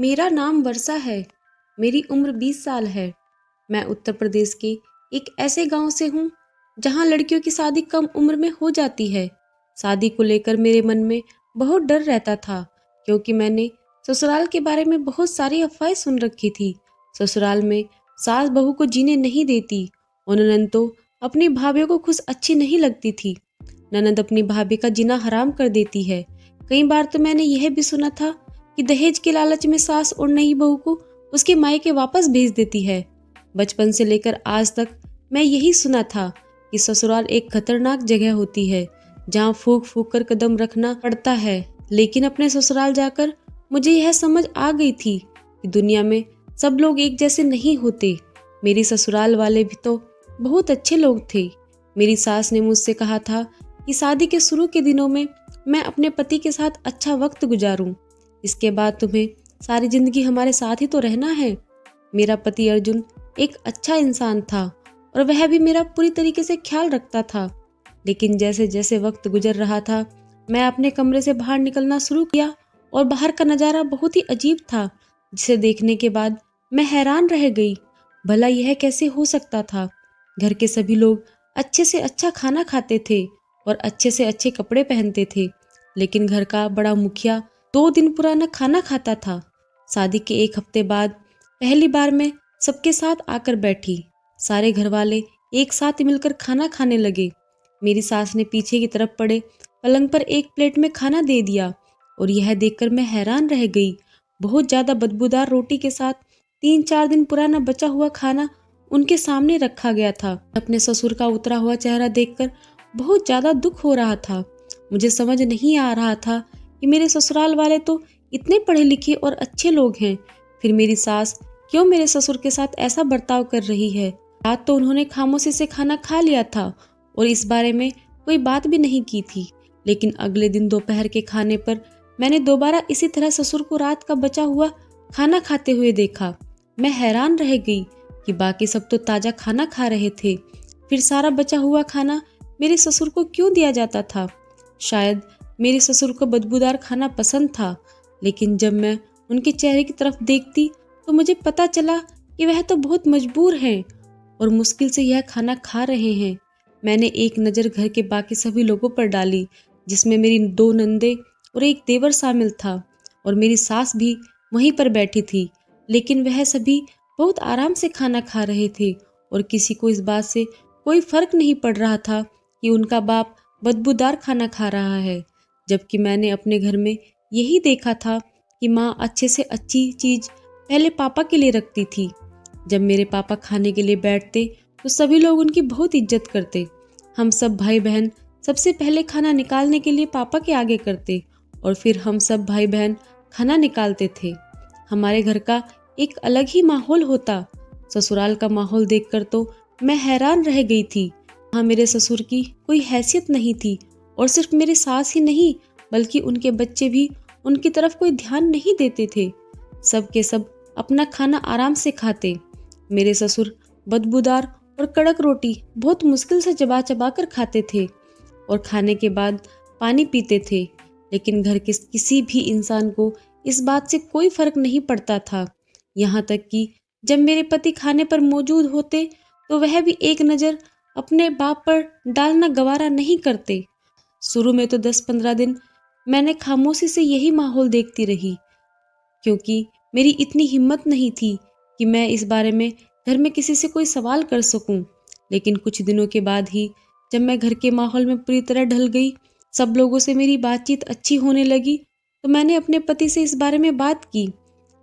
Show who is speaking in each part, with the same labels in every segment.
Speaker 1: मेरा नाम वर्षा है। मेरी उम्र 20 साल है। मैं उत्तर प्रदेश के एक ऐसे गांव से हूँ जहाँ लड़कियों की शादी कम उम्र में हो जाती है। शादी को लेकर मेरे मन में बहुत डर रहता था, क्योंकि मैंने ससुराल के बारे में बहुत सारी अफवाहें सुन रखी थी। ससुराल में सास बहू को जीने नहीं देती और ननद तो अपनी भाभीयों को खुश अच्छी नहीं लगती थी। ननद अपनी भाभी का जीना हराम कर देती है। कई बार तो मैंने यह भी सुना था कि दहेज के लालच में सास और नई बहू को उसके मायके वापस भेज देती है। बचपन से लेकर आज तक मैं यही सुना था कि ससुराल एक खतरनाक जगह होती है, जहाँ फूक फूक कर कदम रखना पड़ता है। लेकिन अपने ससुराल जाकर मुझे यह समझ आ गई थी कि दुनिया में सब लोग एक जैसे नहीं होते। मेरी ससुराल वाले भी तो बहुत अच्छे लोग थे। मेरी सास ने मुझसे कहा था कि शादी के शुरू के दिनों में मैं अपने पति के साथ अच्छा वक्त गुजारूं। इसके बाद तुम्हें सारी जिंदगी हमारे साथ ही तो रहना है। मेरा पति अर्जुन एक अच्छा इंसान था और वह भी मेरा पूरी तरीके से ख्याल रखता था। लेकिन जैसे जैसे वक्त गुजर रहा था, मैं अपने कमरे से बाहर निकलना शुरू किया और बाहर का नज़ारा बहुत ही अजीब था, जिसे देखने के बाद मैं हैरान रह गई। भला यह कैसे हो सकता था? घर के सभी लोग अच्छे से अच्छा खाना खाते थे और अच्छे से अच्छे कपड़े पहनते थे, लेकिन घर का बड़ा मुखिया 2 दिन पुराना खाना खाता था। शादी के एक हफ्ते बाद पहली बार मैं सबके साथ आकर बैठी। सारे घर वाले एक साथ मिलकर खाना खाने लगे। मेरी सास ने पीछे की तरफ पड़े पलंग पर एक प्लेट में खाना दे दिया और यह देखकर मैं हैरान रह गई। बहुत ज़्यादा बदबूदार रोटी के साथ 3-4 दिन पुराना बचा हुआ खाना उनके सामने रखा गया था। अपने ससुर का उतरा हुआ चेहरा देखकर बहुत ज़्यादा दुख हो रहा था। मुझे समझ नहीं आ रहा था कि मेरे ससुराल वाले तो इतने पढ़े लिखे और अच्छे लोग हैं, फिर मेरी सास क्यों मेरे ससुर के साथ ऐसा बर्ताव कर रही है। रात तो उन्होंने खामोशी से खाना खा लिया था और इस बारे में कोई बात भी नहीं की थी, लेकिन अगले दिन दोपहर के खाने पर मैंने दोबारा इसी तरह ससुर को रात का बचा हुआ खाना खाते हुए देखा। मैं हैरान रह गई कि बाकी सब तो ताज़ा खाना खा रहे थे, फिर सारा बचा हुआ खाना मेरे ससुर को क्यों दिया जाता था? शायद मेरे ससुर को बदबूदार खाना पसंद था, लेकिन जब मैं उनके चेहरे की तरफ देखती तो मुझे पता चला कि वह तो बहुत मजबूर हैं और मुश्किल से यह खाना खा रहे हैं। मैंने एक नज़र घर के बाकी सभी लोगों पर डाली, जिसमें मेरी 2 नंदे और एक देवर शामिल था और मेरी सास भी वहीं पर बैठी थी। लेकिन वह सभी बहुत आराम से खाना खा रहे थे और किसी को इस बात से कोई फर्क नहीं पड़ रहा था कि उनका बाप बदबूदार खाना खा रहा है, जबकि मैंने अपने घर में यही देखा था कि माँ अच्छे से अच्छी चीज़ पहले पापा के लिए रखती थी। जब मेरे पापा खाने के लिए बैठते तो सभी लोग उनकी बहुत इज्जत करते। हम सब भाई बहन सबसे पहले खाना निकालने के लिए पापा के आगे करते और फिर हम सब भाई बहन खाना निकालते थे। हमारे घर का एक अलग ही माहौल होता। ससुराल का माहौल देखकर तो मैं हैरान रह गई थी। वहाँ मेरे ससुर की कोई हैसियत नहीं थी और सिर्फ मेरी सास ही नहीं, बल्कि उनके बच्चे भी उनकी तरफ कोई ध्यान नहीं देते थे। सब के सब अपना खाना आराम से खाते। मेरे ससुर बदबूदार और कड़क रोटी बहुत मुश्किल से चबा चबा कर खाते थे और खाने के बाद पानी पीते थे, लेकिन घर के किसी भी इंसान को इस बात से कोई फर्क नहीं पड़ता था। यहाँ तक कि जब मेरे पति खाने पर मौजूद होते तो वह भी एक नज़र अपने बाप पर डालना गवारा नहीं करते। शुरू में तो 10-15 दिन मैंने खामोशी से यही माहौल देखती रही, क्योंकि मेरी इतनी हिम्मत नहीं थी कि मैं इस बारे में घर में किसी से कोई सवाल कर सकूं। लेकिन कुछ दिनों के बाद ही जब मैं घर के माहौल में पूरी तरह ढल गई, सब लोगों से मेरी बातचीत अच्छी होने लगी, तो मैंने अपने पति से इस बारे में बात की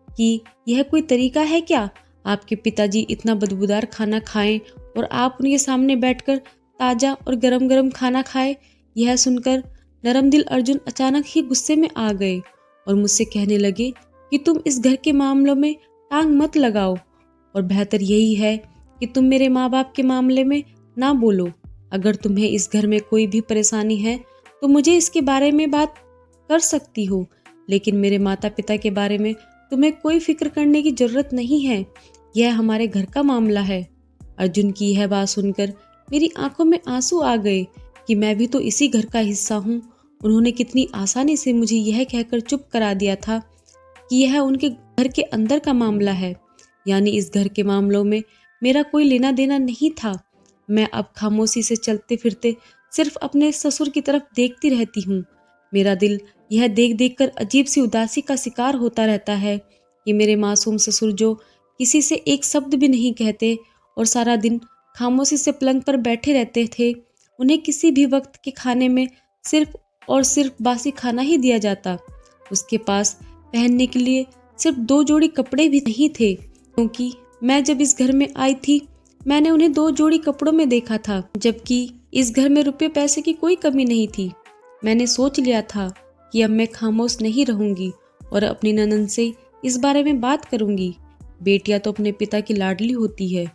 Speaker 1: कि यह कोई तरीका है क्या, आपके पिताजी इतना बदबूदार खाना खाएं और आप उनके सामने बैठकर ताज़ा और गरम गरम खाना खाएं। यह सुनकर नरम दिल अर्जुन अचानक ही गुस्से में आ गए और मुझसे कहने लगे कि तुम इस घर के मामलों में टांग मत लगाओ और बेहतर यही है कि तुम मेरे माँ बाप के मामले में ना बोलो। अगर तुम्हें इस घर में कोई भी परेशानी है तो मुझे इसके बारे में बात कर सकती हो, लेकिन मेरे माता पिता के बारे में तुम्हें कोई फिक्र करने की जरूरत नहीं है। यह हमारे घर का मामला है। अर्जुन की यह बात सुनकर मेरी आंखों में आंसू आ गए कि मैं भी तो इसी घर का हिस्सा हूँ। उन्होंने कितनी आसानी से मुझे यह कहकर चुप करा दिया था कि यह उनके घर के अंदर का मामला है, यानी इस घर के मामलों में मेरा कोई लेना देना नहीं था। मैं अब खामोशी से चलते फिरते सिर्फ अपने ससुर की तरफ देखती रहती हूँ। मेरा दिल यह देख देख कर अजीब सी उदासी का शिकार होता रहता है कि मेरे मासूम ससुर जो किसी से एक शब्द भी नहीं कहते और सारा दिन खामोशी से पलंग पर बैठे रहते थे, उन्हें किसी भी वक्त के खाने में सिर्फ और सिर्फ बासी खाना ही दिया जाता। उसके पास पहनने के लिए सिर्फ 2 जोड़ी कपड़े भी नहीं थे, क्योंकि मैं जब इस घर में आई थी मैंने उन्हें 2 जोड़ी कपड़ों में देखा था, जबकि इस घर में रुपये पैसे की कोई कमी नहीं थी। मैंने सोच लिया था कि अब मैं खामोश नहीं रहूंगी और अपनी ननद से इस बारे में बात करूंगी। बेटियां तो अपने पिता की लाडली होती है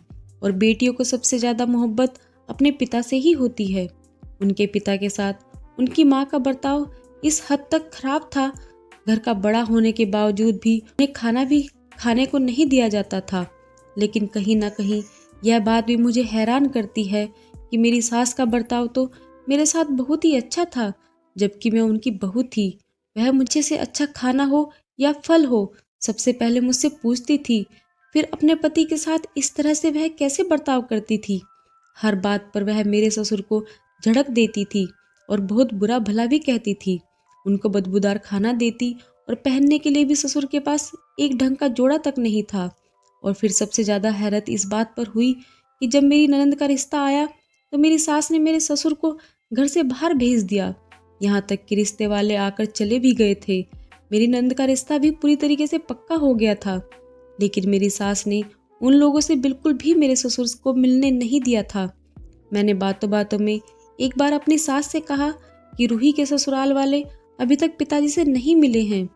Speaker 1: और बेटियों को सबसे ज्यादा मोहब्बत अपने पिता से ही होती है। उनके पिता के साथ उनकी माँ का बर्ताव इस हद तक खराब था, घर का बड़ा होने के बावजूद भी उन्हें खाना भी खाने को नहीं दिया जाता था। लेकिन कहीं ना कहीं यह बात भी मुझे हैरान करती है कि मेरी सास का बर्ताव तो मेरे साथ बहुत ही अच्छा था, जबकि मैं उनकी बहू थी। वह मुझे से अच्छा खाना हो या फल हो, सबसे पहले मुझसे पूछती थी, फिर अपने पति के साथ इस तरह से वह कैसे बर्ताव करती थी। हर बात पर वह मेरे ससुर को झड़क देती थी और बहुत बुरा भला भी कहती थी। उनको बदबूदार खाना देती और पहनने के लिए भी ससुर के पास एक ढंग का जोड़ा तक नहीं था। और फिर सबसे ज़्यादा हैरत इस बात पर हुई कि जब मेरी ननद का रिश्ता आया तो मेरी सास ने मेरे ससुर को घर से बाहर भेज दिया। यहाँ तक कि रिश्ते वाले आकर चले भी गए थे। मेरी ननद का रिश्ता भी पूरी तरीके से पक्का हो गया था, लेकिन मेरी सास ने उन लोगों से बिल्कुल भी मेरे ससुर को मिलने नहीं दिया था। मैंने बातों बातों में एक बार अपनी सास से कहा कि रूही के ससुराल वाले अभी तक पिताजी से नहीं मिले हैं।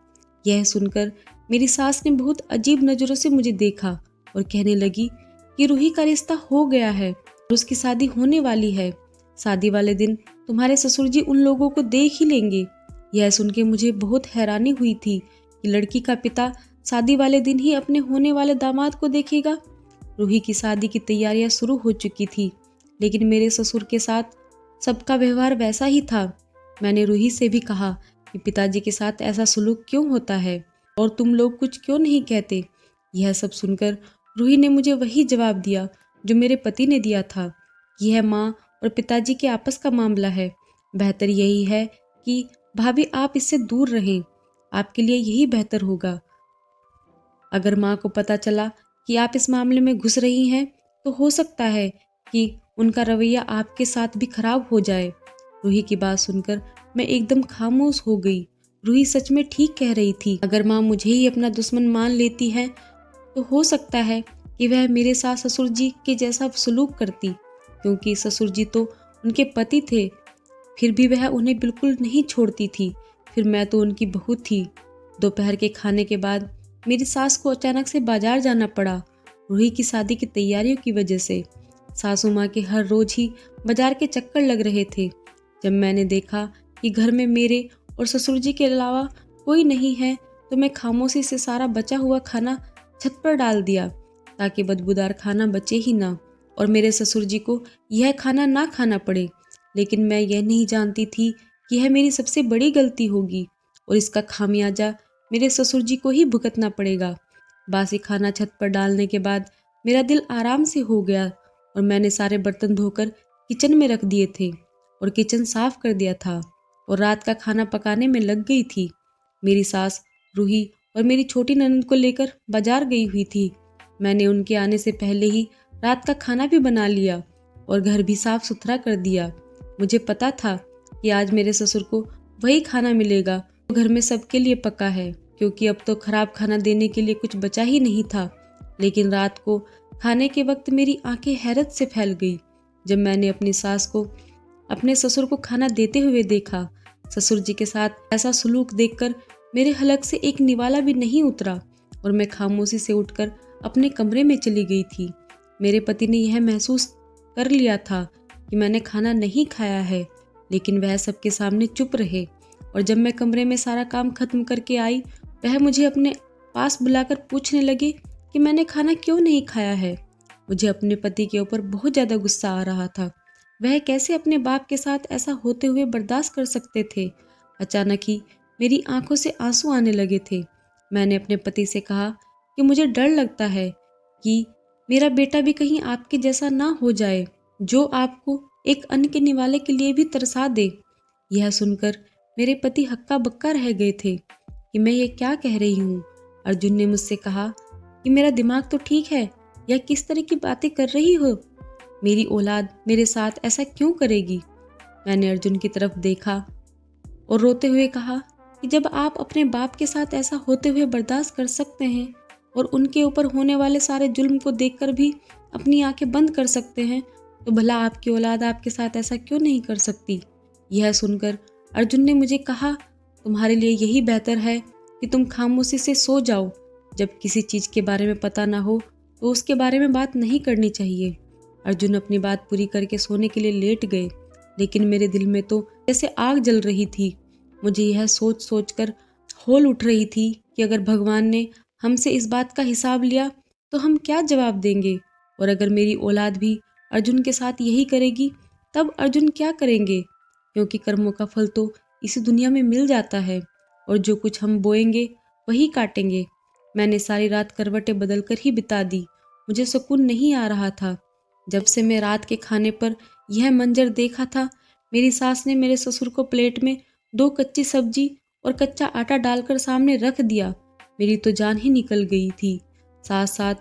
Speaker 1: यह सुनकर मेरी सास ने बहुत अजीब नज़रों से मुझे देखा और कहने लगी कि रूही का रिश्ता हो गया है और उसकी शादी होने वाली है। शादी वाले दिन तुम्हारे ससुर जी उन लोगों को देख ही लेंगे। यह सुन के मुझे बहुत हैरानी हुई थी कि लड़की का पिता शादी वाले दिन ही अपने होने वाले दामाद को देखेगा। रूही की शादी की तैयारियां शुरू हो चुकी थी, लेकिन मेरे ससुर के साथ सबका व्यवहार वैसा ही था। मैंने रूही से भी कहा कि पिताजी के साथ ऐसा सलूक क्यों होता है और तुम लोग कुछ क्यों नहीं कहते। यह सब सुनकर रूही ने मुझे वही जवाब दिया जो मेरे पति ने दिया था। यह माँ और पिताजी के आपस का मामला है। बेहतर यही है कि भाभी आप इससे दूर रहें, आपके लिए यही बेहतर होगा। अगर माँ को पता चला कि आप इस मामले में घुस रही हैं तो हो सकता है कि उनका रवैया आपके साथ भी खराब हो जाए। रूही की बात सुनकर मैं एकदम खामोश हो गई। रूही सच में ठीक कह रही थी। अगर माँ मुझे ही अपना दुश्मन मान लेती है तो हो सकता है कि वह मेरे साथ ससुर जी के जैसा सलूक करती, क्योंकि ससुर जी तो उनके पति थे, फिर भी वह उन्हें बिल्कुल नहीं छोड़ती थी। फिर मैं तो उनकी बहू थी। दोपहर के खाने के बाद मेरी सास को अचानक से बाजार जाना पड़ा, रूही की शादी की तैयारियों की वजह से। सासू माँ के हर रोज ही बाजार के चक्कर लग रहे थे। जब मैंने देखा कि घर में मेरे और ससुर जी के अलावा कोई नहीं है तो मैं खामोशी से सारा बचा हुआ खाना छत पर डाल दिया ताकि बदबूदार खाना बचे ही ना और मेरे ससुर जी को यह खाना ना खाना पड़े। लेकिन मैं यह नहीं जानती थी कि यह मेरी सबसे बड़ी गलती होगी और इसका खामियाजा मेरे ससुर जी को ही भुगतना पड़ेगा। बासी खाना छत पर डालने के बाद मेरा दिल आराम से हो गया और मैंने सारे बर्तन धोकर किचन में रख दिए थे और किचन साफ कर दिया था और रात का खाना पकाने में लग गई थी। मेरी सास रूही और मेरी छोटी ननद को लेकर बाजार गई हुई थी। मैंने उनके आने से पहले ही रात का खाना भी बना लिया और घर भी साफ सुथरा कर दिया। मुझे पता था कि आज मेरे ससुर को वही खाना मिलेगा जो घर में सबके लिए पका है, क्योंकि अब तो खराब खाना देने के लिए कुछ बचा ही नहीं था। लेकिन रात को खाने के वक्त मेरी आंखें हैरत से फैल गई जब मैंने अपनी सास को अपने ससुर को खाना देते हुए देखा। ससुर जी के साथ ऐसा सलूक देखकर मेरे हलक से एक निवाला भी नहीं उतरा और मैं खामोशी से उठकर अपने कमरे में चली गई थी। मेरे पति ने यह महसूस कर लिया था कि मैंने खाना नहीं खाया है, लेकिन वह सबके सामने चुप रहे और जब मैं कमरे में सारा काम खत्म करके आई वह मुझे अपने पास बुलाकर पूछने लगे कि मैंने खाना क्यों नहीं खाया है। मुझे अपने पति के ऊपर बहुत ज़्यादा गुस्सा आ रहा था। वह कैसे अपने बाप के साथ ऐसा होते हुए बर्दाश्त कर सकते थे। अचानक ही मेरी आंखों से आंसू आने लगे थे। मैंने अपने पति से कहा कि मुझे डर लगता है कि मेरा बेटा भी कहीं आपके जैसा ना हो जाए, जो आपको एक अन्न के निवाले के लिए भी तरसा दे। यह सुनकर मेरे पति हक्का बक्का रह गए थे कि मैं ये क्या कह रही हूँ। अर्जुन ने मुझसे कहा कि मेरा दिमाग तो ठीक है, या किस तरह की बातें कर रही हो? मेरी औलाद मेरे साथ ऐसा क्यों करेगी? मैंने अर्जुन की तरफ देखा और रोते हुए कहा कि जब आप अपने बाप के साथ ऐसा होते हुए बर्दाश्त कर सकते हैं और उनके ऊपर होने वाले सारे जुल्म को देखकर भी अपनी आंखें बंद कर सकते हैं, तो भला आपकी औलाद आपके साथ ऐसा क्यों नहीं कर सकती? यह सुनकर अर्जुन ने मुझे कहा, तुम्हारे लिए यही बेहतर है कि तुम खामोशी से सो जाओ। जब किसी चीज़ के बारे में पता ना हो तो उसके बारे में बात नहीं करनी चाहिए। अर्जुन अपनी बात पूरी करके सोने के लिए लेट गए, लेकिन मेरे दिल में तो जैसे आग जल रही थी। मुझे यह सोच सोच कर होल उठ रही थी कि अगर भगवान ने हमसे इस बात का हिसाब लिया तो हम क्या जवाब देंगे, और अगर मेरी औलाद भी अर्जुन के साथ यही करेगी तब अर्जुन क्या करेंगे? क्योंकि कर्मों का फल तो इसी दुनिया में मिल जाता है, और जो कुछ हम बोएंगे वही काटेंगे। मैंने सारी रात करवटें बदल कर ही बिता दी। मुझे सुकून नहीं आ रहा था। जब से मैं रात के खाने पर यह मंजर देखा था, मेरी सास ने मेरे ससुर को प्लेट में 2 कच्ची सब्जी और कच्चा आटा डालकर सामने रख दिया। मेरी तो जान ही निकल गई थी। साथ साथ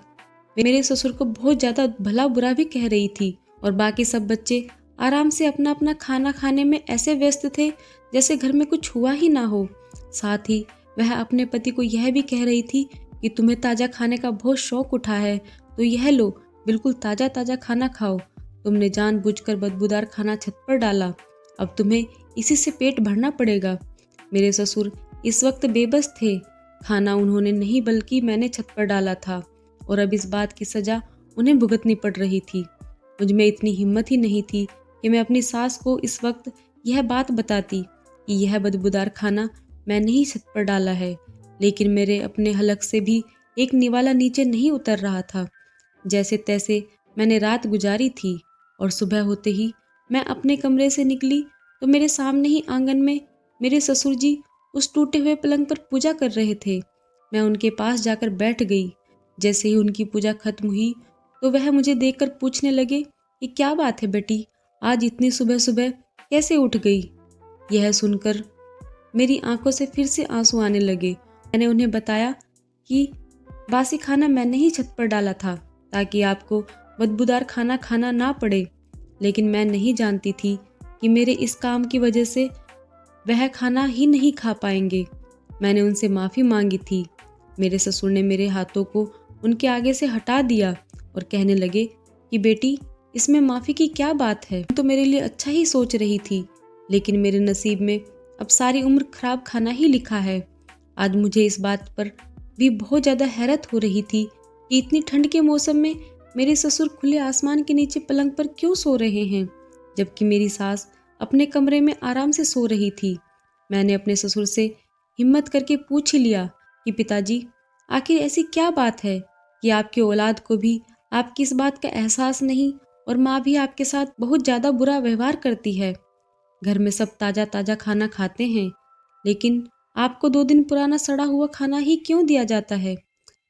Speaker 1: मेरे ससुर को बहुत ज़्यादा भला बुरा भी कह रही थी, और बाकी सब बच्चे आराम से अपना अपना खाना खाने में ऐसे व्यस्त थे जैसे घर में कुछ हुआ ही ना हो। साथ ही वह अपने पति को यह भी कह रही थी कि तुम्हें ताज़ा खाने का बहुत शौक उठा है, तो यह लो, बिल्कुल ताज़ा ताज़ा खाना खाओ। तुमने जानबूझकर बदबूदार खाना छत पर डाला, अब तुम्हें इसी से पेट भरना पड़ेगा। मेरे ससुर इस वक्त बेबस थे। खाना उन्होंने नहीं बल्कि मैंने छत पर डाला था, और अब इस बात की सजा उन्हें भुगतनी पड़ रही थी। मुझ में इतनी हिम्मत ही नहीं थी कि मैं अपनी सास को इस वक्त यह बात बताती कि यह बदबूदार खाना मैंने ही छत पर डाला है, लेकिन मेरे अपने हलक से भी एक निवाला नीचे नहीं उतर रहा था। जैसे तैसे मैंने रात गुजारी थी, और सुबह होते ही मैं अपने कमरे से निकली तो मेरे सामने ही आंगन में मेरे ससुर जी उस टूटे हुए पलंग पर पूजा कर रहे थे। मैं उनके पास जाकर बैठ गई। जैसे ही उनकी पूजा खत्म हुई तो वह मुझे देखकर पूछने लगे कि क्या बात है बेटी, आज इतनी सुबह सुबह कैसे उठ गई? यह सुनकर मेरी आंखों से फिर से आंसू आने लगे। मैंने उन्हें बताया कि बासी खाना मैंने ही छत पर डाला था ताकि आपको बदबूदार खाना खाना ना पड़े, लेकिन मैं नहीं जानती थी कि मेरे इस काम की वजह से वह खाना ही नहीं खा पाएंगे। मैंने उनसे माफ़ी मांगी थी। मेरे ससुर ने मेरे हाथों को उनके आगे से हटा दिया और कहने लगे कि बेटी, इसमें माफ़ी की क्या बात है, तो मेरे लिए अच्छा ही सोच रही थी, लेकिन मेरे नसीब में अब सारी उम्र खराब खाना ही लिखा है। आज मुझे इस बात पर भी बहुत ज़्यादा हैरत हो रही थी कि इतनी ठंड के मौसम में मेरे ससुर खुले आसमान के नीचे पलंग पर क्यों सो रहे हैं, जबकि मेरी सास अपने कमरे में आराम से सो रही थी। मैंने अपने ससुर से हिम्मत करके पूछ ही लिया कि पिताजी, आखिर ऐसी क्या बात है कि आपकी औलाद को भी आपकी इस बात का एहसास नहीं, और माँ भी आपके साथ बहुत ज़्यादा बुरा व्यवहार करती है। घर में सब ताज़ा ताज़ा खाना खाते हैं, लेकिन आपको 2 दिन पुराना सड़ा हुआ खाना ही क्यों दिया जाता है?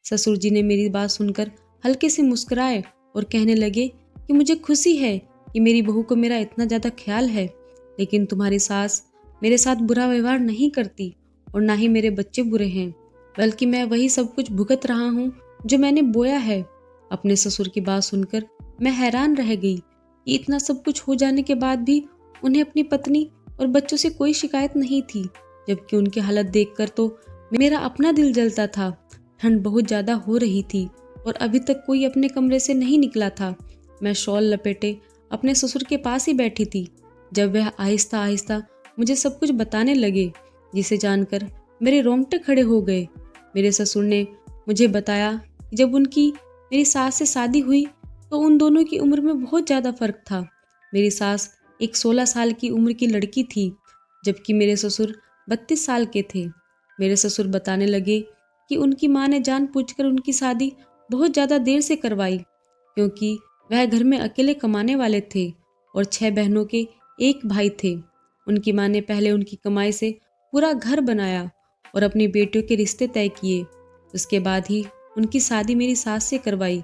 Speaker 1: ससुर जी ने मेरी बात सुनकर हल्के से मुस्कुराए और कहने लगे कि मुझे खुशी है कि मेरी बहू को मेरा इतना ज़्यादा ख्याल है, लेकिन तुम्हारी सास मेरे साथ बुरा व्यवहार नहीं करती, और ना ही मेरे बच्चे बुरे हैं, बल्कि मैं वही सब कुछ भुगत रहा हूँ जो मैंने बोया है। अपने ससुर की बात सुनकर मैं हैरान रह गई कि इतना सब कुछ हो जाने के बाद भी उन्हें अपनी पत्नी और बच्चों से कोई शिकायत नहीं थी, जबकि उनकी हालत देखकर तो मेरा अपना दिल जलता था। ठंड बहुत ज़्यादा हो रही थी और अभी तक कोई अपने कमरे से नहीं निकला था। मैं शॉल लपेटे अपने ससुर के पास ही बैठी थी जब वह आहिस्ता आहिस्ता मुझे सब कुछ बताने लगे, जिसे जानकर मेरे रोंगटे खड़े हो गए। मेरे ससुर ने मुझे बताया कि जब उनकी मेरी सास से शादी हुई तो उन दोनों की उम्र में बहुत ज़्यादा फर्क था। मेरी सास एक 16 साल की उम्र की लड़की थी, जबकि मेरे ससुर 32 साल के थे। मेरे ससुर बताने लगे कि उनकी माँ ने जानबूझकर उनकी शादी बहुत ज़्यादा देर से करवाई, क्योंकि वह घर में अकेले कमाने वाले थे और 6 बहनों के एक भाई थे। उनकी माँ ने पहले उनकी कमाई से पूरा घर बनाया और अपनी बेटियों के रिश्ते तय किए। उसके बाद ही उनकी शादी मेरी सास से करवाई।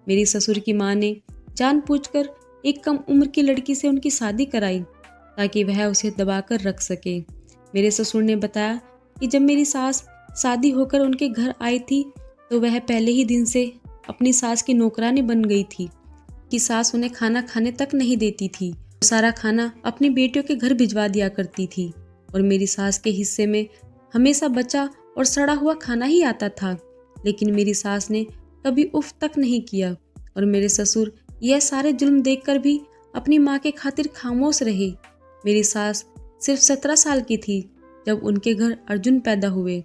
Speaker 1: मेरी ससुर की माँ ने जानबूझकर एक कम उम्र की लड़की से उनकी शादी कराई ताकि वह उसे दबाकर रख सके। मेरे ससुर ने बताया कि जब मेरी सास शादी होकर उनके घर आई थी तो वह पहले ही दिन से अपनी सास की नौकरानी बन गई थी कि सास उन्हें खाना खाने तक नहीं देती थी। सारा खाना अपनी बेटियों के घर भिजवा दिया करती थी और मेरी सास के हिस्से में हमेशा बचा और सड़ा हुआ खाना ही आता था। लेकिन मेरी सास ने कभी उफ तक नहीं किया और मेरे ससुर यह सारे जुल्म देखकर भी अपनी माँ के खातिर खामोश रहे। मेरी सास सिर्फ 17 साल की थी जब उनके घर अर्जुन पैदा हुए।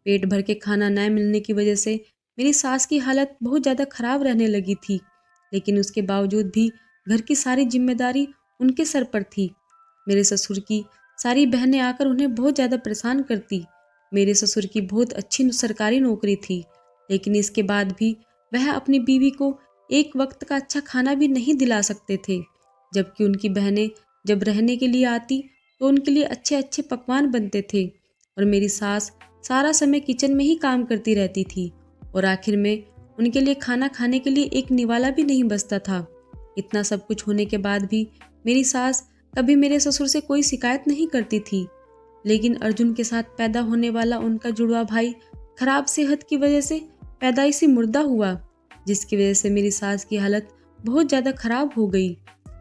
Speaker 1: पेट भर के खाना न मिलने की वजह से मेरी सास की हालत बहुत ज़्यादा खराब रहने लगी थी, लेकिन उसके बावजूद भी घर की सारी जिम्मेदारी उनके सर पर थी। मेरे ससुर की सारी बहनें आकर उन्हें बहुत ज़्यादा परेशान करती। मेरे ससुर की बहुत अच्छी सरकारी नौकरी थी, लेकिन इसके बाद भी वह अपनी बीवी को एक वक्त का अच्छा खाना भी नहीं दिला सकते थे, जबकि उनकी बहनें जब रहने के लिए आती तो उनके लिए अच्छे अच्छे पकवान बनते थे और मेरी सास सारा समय किचन में ही काम करती रहती थी और आखिर में उनके लिए खाना खाने के लिए एक निवाला भी नहीं बचता था। इतना सब कुछ होने के बाद भी मेरी सास कभी मेरे ससुर से कोई शिकायत नहीं करती थी, लेकिन अर्जुन के साथ पैदा होने वाला उनका जुड़वा भाई खराब सेहत की वजह से पैदाइशी मुर्दा हुआ, जिसकी वजह से मेरी सास की हालत बहुत ज़्यादा खराब हो गई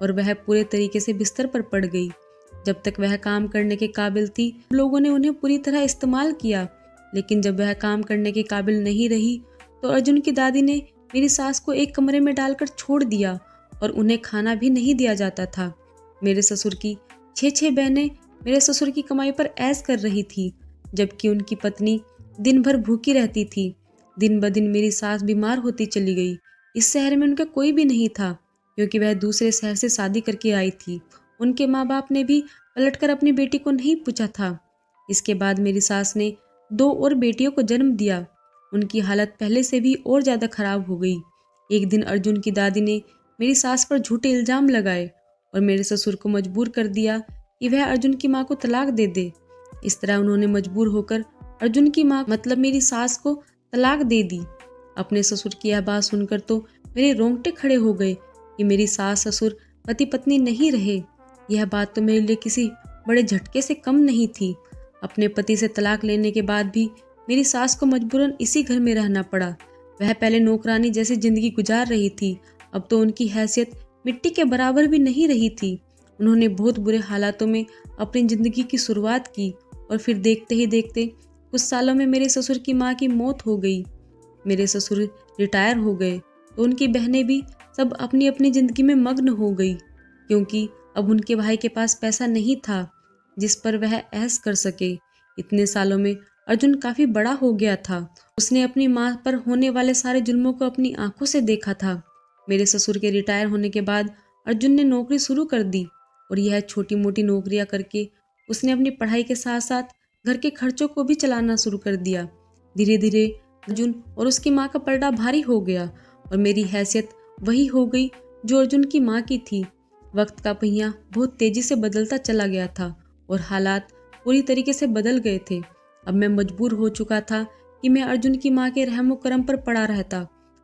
Speaker 1: और वह पूरे तरीके से बिस्तर पर पड़ गई। जब तक वह काम करने के काबिल थी लोगों ने उन्हें पूरी तरह इस्तेमाल किया, लेकिन जब वह काम करने के काबिल नहीं रही तो अर्जुन की दादी ने मेरी सास को एक कमरे में डालकर छोड़ दिया और उन्हें खाना भी नहीं दिया जाता था। मेरे ससुर की 6 बहनें मेरे ससुर की कमाई पर ऐश कर रही थी, जबकि उनकी पत्नी दिन भर भूखी रहती थी। दिन ब दिन मेरी सास बीमार होती चली गई। इस शहर में उनका कोई भी नहीं था क्योंकि वह दूसरे शहर से शादी करके आई थी। उनके माँ बाप ने भी पलटकर अपनी बेटी को नहीं पूछा था। इसके बाद मेरी सास ने 2 और बेटियों को जन्म दिया। उनकी हालत पहले से भी और ज़्यादा खराब हो गई। एक दिन अर्जुन की दादी ने मेरी सास पर झूठे इल्ज़ाम लगाए और मेरे ससुर को मजबूर कर दिया कि वह अर्जुन की माँ को तलाक दे दे। इस तरह उन्होंने मजबूर होकर अर्जुन की माँ मतलब मेरी सास को तलाक दे दी। अपने ससुर की यह बात सुनकर तो मेरे रोंगटे खड़े हो गए कि मेरी सास ससुर पति पत्नी नहीं रहे। यह बात तो मेरे लिए किसी बड़े झटके से कम नहीं थी। अपने पति से तलाक लेने के बाद भी मेरी सास को मजबूरन इसी घर में रहना पड़ा। वह पहले नौकरानी जैसी जिंदगी गुजार रही थी, अब तो उनकी हैसियत मिट्टी के बराबर भी नहीं रही थी। उन्होंने बहुत बुरे हालातों में अपनी जिंदगी की शुरुआत की और फिर देखते ही देखते कुछ सालों में मेरे ससुर की माँ की मौत हो गई। मेरे ससुर रिटायर हो गए तो उनकी बहनें भी सब अपनी अपनी ज़िंदगी में मग्न हो गई, क्योंकि अब उनके भाई के पास पैसा नहीं था जिस पर वह ऐश कर सके। इतने सालों में अर्जुन काफ़ी बड़ा हो गया था। उसने अपनी माँ पर होने वाले सारे जुल्मों को अपनी आंखों से देखा था। मेरे ससुर के रिटायर होने के बाद अर्जुन ने नौकरी शुरू कर दी और यह छोटी मोटी नौकरियां करके उसने अपनी पढ़ाई के साथ साथ घर के खर्चों को भी चलाना शुरू कर दिया। धीरे धीरे अर्जुन और उसकी माँ का पलड़ा भारी हो गया और मेरी हैसियत वही हो गई जो अर्जुन की माँ की थी। वक्त का पहिया बहुत तेजी से बदलता चला गया था और हालात पूरी तरीके से बदल गए थे। अब मैं मजबूर हो चुका था कि मैं अर्जुन की माँ के रहमो करम पर पड़ा रहता।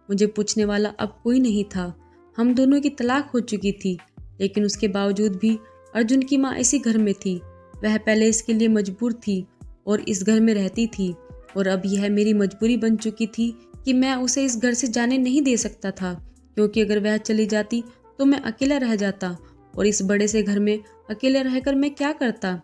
Speaker 1: मुझे पूछने वाला अब कोई नहीं था। हम दोनों की तलाक हो चुकी थी, लेकिन उसके बावजूद भी अर्जुन की माँ इसी घर में थी। वह पहले इसके लिए मजबूर थी और इस घर में रहती थी और अब यह मेरी मजबूरी बन चुकी थी कि मैं उसे इस घर से जाने नहीं दे सकता था, क्योंकि अगर वह चली जाती तो मैं अकेला रह जाता और इस बड़े से घर में अकेले रहकर मैं क्या करता।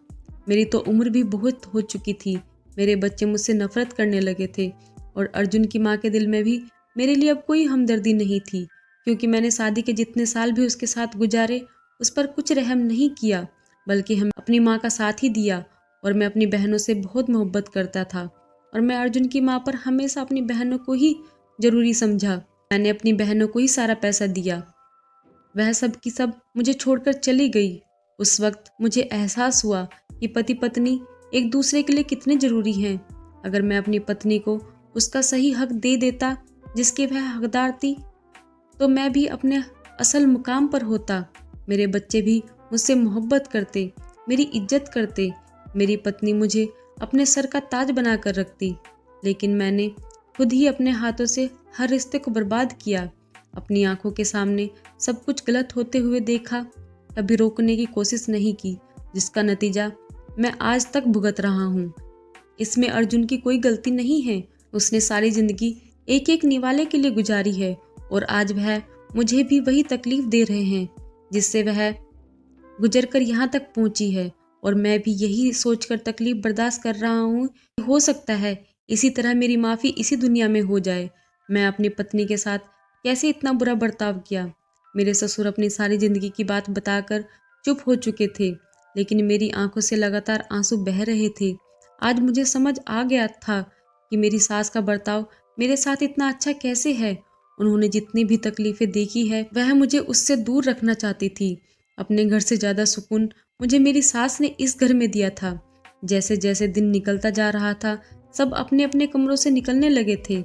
Speaker 1: मेरी तो उम्र भी बहुत हो चुकी थी। मेरे बच्चे मुझसे नफरत करने लगे थे और अर्जुन की माँ के दिल में भी मेरे लिए अब कोई हमदर्दी नहीं थी, क्योंकि मैंने शादी के जितने साल भी उसके साथ गुजारे उस पर कुछ रहम नहीं किया, बल्कि हम अपनी माँ का साथ ही दिया। और मैं अपनी बहनों से बहुत मोहब्बत करता था और मैं अर्जुन की माँ पर हमेशा अपनी बहनों को ही जरूरी समझा। मैंने अपनी बहनों को ही सारा पैसा दिया। वह सब की सब मुझे छोड़कर चली गई। उस वक्त मुझे एहसास हुआ कि पति पत्नी एक दूसरे के लिए कितने जरूरी हैं। अगर मैं अपनी पत्नी को उसका सही हक दे देता जिसके वह हकदार थी, तो मैं भी अपने असल मुकाम पर होता। मेरे बच्चे भी मुझसे मोहब्बत करते, मेरी इज्जत करते। मेरी पत्नी मुझे अपने सर का ताज बनाकर रखती, लेकिन मैंने खुद ही अपने हाथों से हर रिश्ते को बर्बाद किया। अपनी आंखों के सामने सब कुछ गलत होते हुए देखा, कभी रोकने की कोशिश नहीं की, जिसका नतीजा मैं आज तक भुगत रहा हूँ। इसमें अर्जुन की कोई गलती नहीं है। उसने सारी जिंदगी एक एक निवाले के लिए गुजारी है और आज वह मुझे भी वही तकलीफ दे रहे हैं जिससे वह गुजर कर यहाँ तक पहुंची है, और मैं भी यही सोचकर तकलीफ बर्दाश्त कर रहा हूँ कि हो सकता है इसी तरह मेरी माफ़ी इसी दुनिया में हो जाए। मैं अपनी पत्नी के साथ कैसे इतना बुरा बर्ताव किया। मेरे ससुर अपनी सारी ज़िंदगी की बात बताकर चुप हो चुके थे, लेकिन मेरी आंखों से लगातार आंसू बह रहे थे। आज मुझे समझ आ गया था कि मेरी सास का बर्ताव मेरे साथ इतना अच्छा कैसे है। उन्होंने जितनी भी तकलीफ़ें देखी है वह मुझे उससे दूर रखना चाहती थी। अपने घर से ज़्यादा सुकून मुझे मेरी सास ने इस घर में दिया था। जैसे जैसे दिन निकलता जा रहा था, सब अपने अपने कमरों से निकलने लगे थे।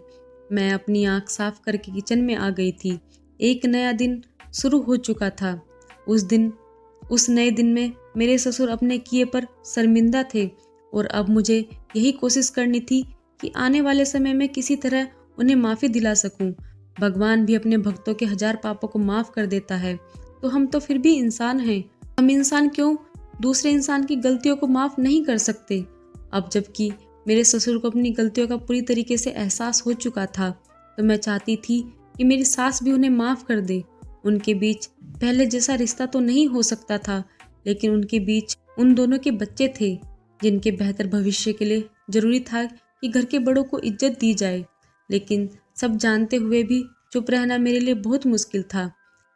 Speaker 1: मैं अपनी आंख साफ करके किचन में आ गई थी। एक नया दिन शुरू हो चुका था। उस नए दिन में मेरे ससुर अपने किए पर शर्मिंदा थे, और अब मुझे यही कोशिश करनी थी कि आने वाले समय में किसी तरह उन्हें माफ़ी दिला सकूं। भगवान भी अपने भक्तों के 1000 पापों को माफ़ कर देता है, तो हम तो फिर भी इंसान हैं। हम इंसान क्यों दूसरे इंसान की गलतियों को माफ़ नहीं कर सकते। अब जबकि मेरे ससुर को अपनी गलतियों का पूरी तरीके से एहसास हो चुका था, तो मैं चाहती थी कि मेरी सास भी उन्हें माफ़ कर दे। उनके बीच पहले जैसा रिश्ता तो नहीं हो सकता था, लेकिन उनके बीच उन दोनों के बच्चे थे जिनके बेहतर भविष्य के लिए जरूरी था कि घर के बड़ों को इज्जत दी जाए। लेकिन सब जानते हुए भी चुप रहना मेरे लिए बहुत मुश्किल था।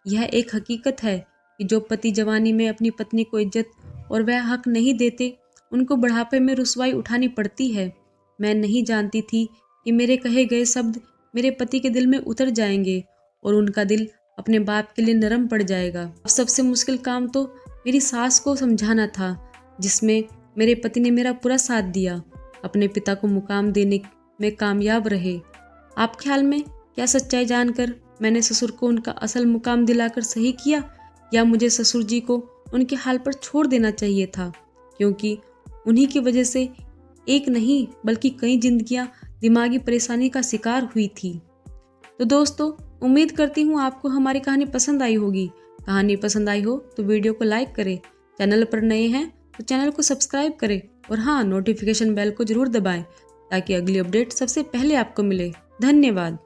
Speaker 1: यह एक हकीकत है कि जो पति जवानी में अपनी पत्नी को इज्जत और वह हक नहीं देते, उनको बुढ़ापे में रुसवाई उठानी पड़ती है। मैं नहीं जानती थी कि मेरे कहे गए शब्द मेरे पति के दिल में उतर जाएंगे और उनका दिल अपने बाप के लिए नरम पड़ जाएगा। अब सबसे मुश्किल काम तो मेरी सास को समझाना था, जिसमें मेरे पति ने मेरा पूरा साथ दिया, अपने पिता को मुकाम देने में कामयाब रहे। आप ख्याल में क्या सच्चाई जानकर मैंने ससुर को उनका असल मुकाम दिलाकर सही किया, या मुझे ससुर जी को उनके हाल पर छोड़ देना चाहिए था, क्योंकि उन्हीं की वजह से एक नहीं बल्कि कई जिंदगियां दिमागी परेशानी का शिकार हुई थी। तो दोस्तों, उम्मीद करती हूँ आपको हमारी कहानी पसंद आई होगी। कहानी पसंद आई हो तो वीडियो को लाइक करें, चैनल पर नए हैं तो चैनल को सब्सक्राइब करें, और हाँ, नोटिफिकेशन बेल को जरूर दबाएं ताकि अगली अपडेट सबसे पहले आपको मिले। धन्यवाद।